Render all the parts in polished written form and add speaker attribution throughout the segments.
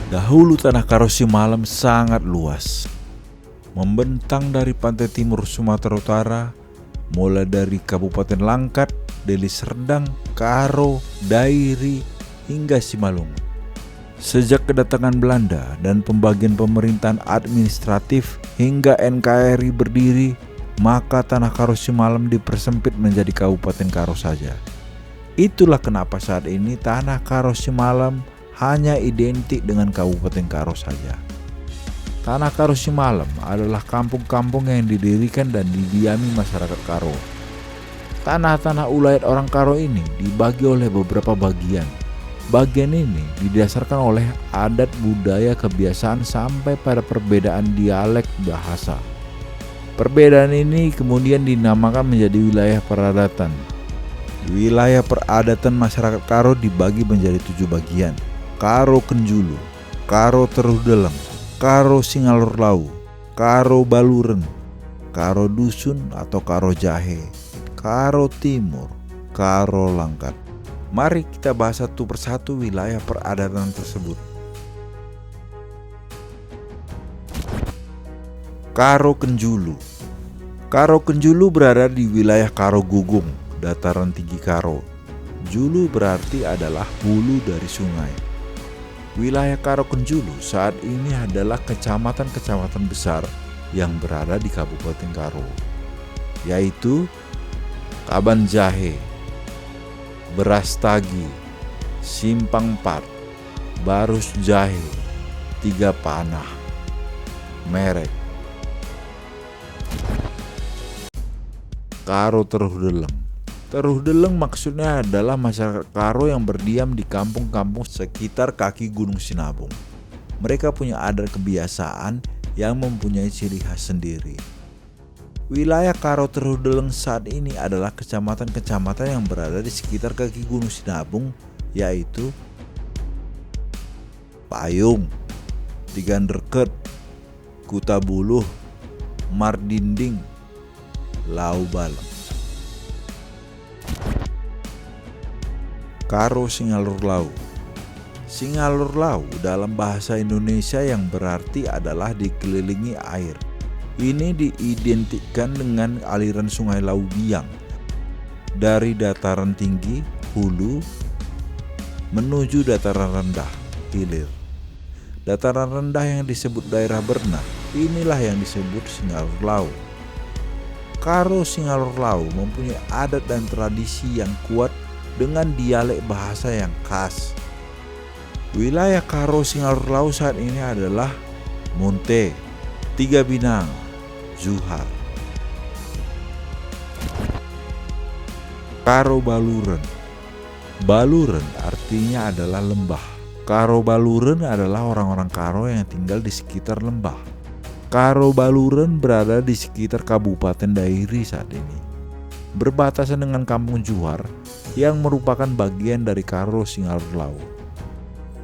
Speaker 1: Dahulu tanah Karo Simalem sangat luas, membentang dari pantai timur Sumatera Utara, mulai dari Kabupaten Langkat, Deli Serdang, Karo, Dairi, hingga Simalungun. Sejak kedatangan Belanda dan pembagian pemerintahan administratif hingga NKRI berdiri, maka tanah Karo Simalem dipersempit menjadi Kabupaten Karo saja. Itulah kenapa saat ini tanah Karo Simalem hanya identik dengan Kabupaten Karo saja. Tanah Karo Simalem adalah kampung-kampung yang didirikan dan didiami masyarakat Karo. Tanah-tanah ulayat orang Karo ini dibagi oleh beberapa bagian. Bagian ini didasarkan oleh adat, budaya, kebiasaan sampai pada perbedaan dialek bahasa. Perbedaan ini kemudian dinamakan menjadi wilayah peradatan. Wilayah peradatan masyarakat Karo dibagi menjadi 7 bagian. Karo Kenjulu, Karo Teruh Deleng, Karo Singalor Lau, Karo Baluren, Karo Dusun atau Karo Jahe, Karo Timur, Karo Langkat. Mari kita bahas satu persatu wilayah peradatan tersebut. Karo Kenjulu. Karo Kenjulu berada di wilayah Karo Gugung, dataran tinggi Karo. Julu berarti adalah hulu dari sungai. Wilayah Karo Kenjulu saat ini adalah kecamatan-kecamatan besar yang berada di Kabupaten Karo, yaitu Kaban Jahe, Berastagi, Simpang 4, Barus Jahe, Tiga Panah, Merek. Karo Teruh Deleng. Teruh Deleng maksudnya adalah masyarakat Karo yang berdiam di kampung-kampung sekitar kaki Gunung Sinabung. Mereka punya adat kebiasaan yang mempunyai ciri khas sendiri. Wilayah Karo Teruh Deleng saat ini adalah kecamatan-kecamatan yang berada di sekitar kaki Gunung Sinabung, yaitu Payung, Tiganderket, Kutabuluh, Mardinding, Lau Balem. Karo Singalor Lau. Singalor Lau dalam bahasa Indonesia yang berarti adalah dikelilingi air. Ini diidentikan dengan aliran sungai Lau Biang dari dataran tinggi hulu menuju dataran rendah hilir. Dataran rendah yang disebut daerah Bernah, inilah yang disebut Singalor Lau. Karo Singalor Lau mempunyai adat dan tradisi yang kuat dengan dialek bahasa yang khas. Wilayah Karo Singalor Lau saat ini adalah Munte, Tiga Binang, Zuhar. Karo Baluren. Baluren artinya adalah lembah. Karo Baluren adalah orang-orang Karo yang tinggal di sekitar lembah. Karo Baluren berada di sekitar Kabupaten Dairi saat ini, berbatasan dengan Kampung Juhar yang merupakan bagian dari Karo Singalor Lau.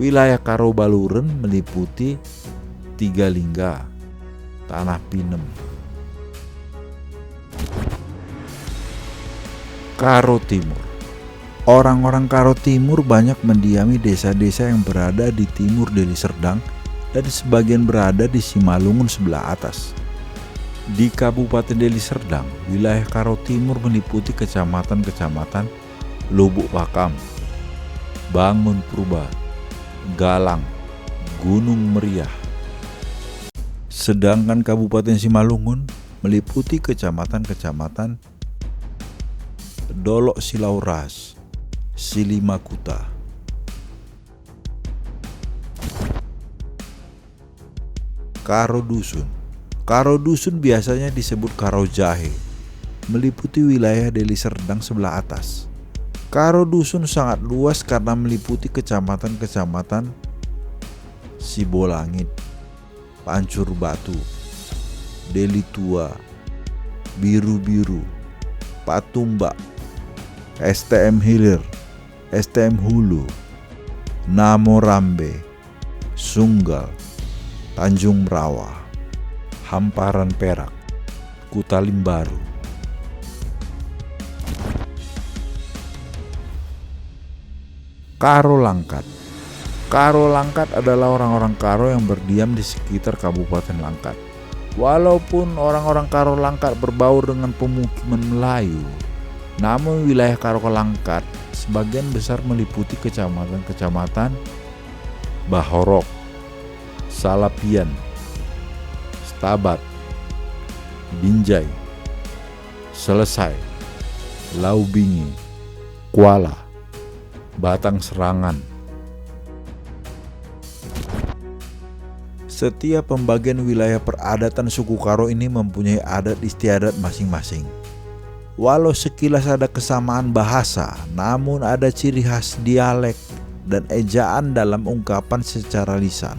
Speaker 1: Wilayah Karo Baluren meliputi Tiga Lingga, Tanah Pinem. Karo Timur. Orang-orang Karo Timur banyak mendiami desa-desa yang berada di timur Deli Serdang dan sebagian berada di Simalungun sebelah atas. Di Kabupaten Deli Serdang, wilayah Karo Timur meliputi kecamatan-kecamatan Lubuk Pakam, Bangun Purba, Galang, Gunung Meriah. Sedangkan Kabupaten Simalungun meliputi kecamatan-kecamatan Dolok Silauras, Silimakuta. Karo Dusun. Karo Dusun biasanya disebut Karo Jahe, meliputi wilayah Deli Serdang sebelah atas. Karo Dusun sangat luas karena meliputi kecamatan-kecamatan Sibolangit, Pancur Batu, Deli Tua, Biru-Biru, Patumbak, STM Hilir, STM Hulu, Namorambe, Sunggal, Tanjung Merawa, Hamparan Perak, Kutalim Baru. Karo Langkat. Karo Langkat adalah orang-orang Karo yang berdiam di sekitar Kabupaten Langkat. Walaupun orang-orang Karo Langkat berbaur dengan pemukiman Melayu, namun wilayah Karo Langkat sebagian besar meliputi kecamatan-kecamatan Bahorok, Salapian, Stabat, Binjai, Selesai, Laubingi, Kuala, Batang Serangan. Setiap pembagian wilayah peradatan suku Karo ini mempunyai adat istiadat masing-masing. Walau sekilas ada kesamaan bahasa, namun ada ciri khas dialek dan ejaan dalam ungkapan secara lisan.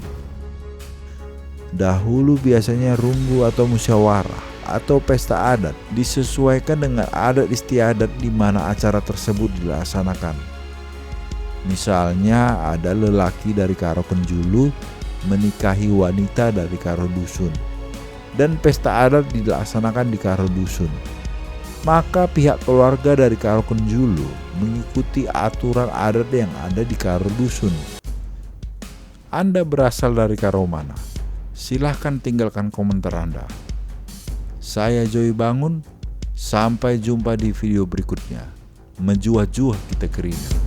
Speaker 1: Dahulu biasanya runggu atau musyawarah atau pesta adat disesuaikan dengan adat istiadat di mana acara tersebut dilaksanakan. Misalnya ada lelaki dari Karo Kenjulu menikahi wanita dari Karo Dusun dan pesta adat dilaksanakan di Karo Dusun. Maka pihak keluarga dari Karo Kenjulu mengikuti aturan adat yang ada di Karo Dusun. Anda berasal dari Karo mana? Silahkan tinggalkan komentar Anda. Saya Joy Bangun, sampai jumpa di video berikutnya. Menjuah-juah kita keringat.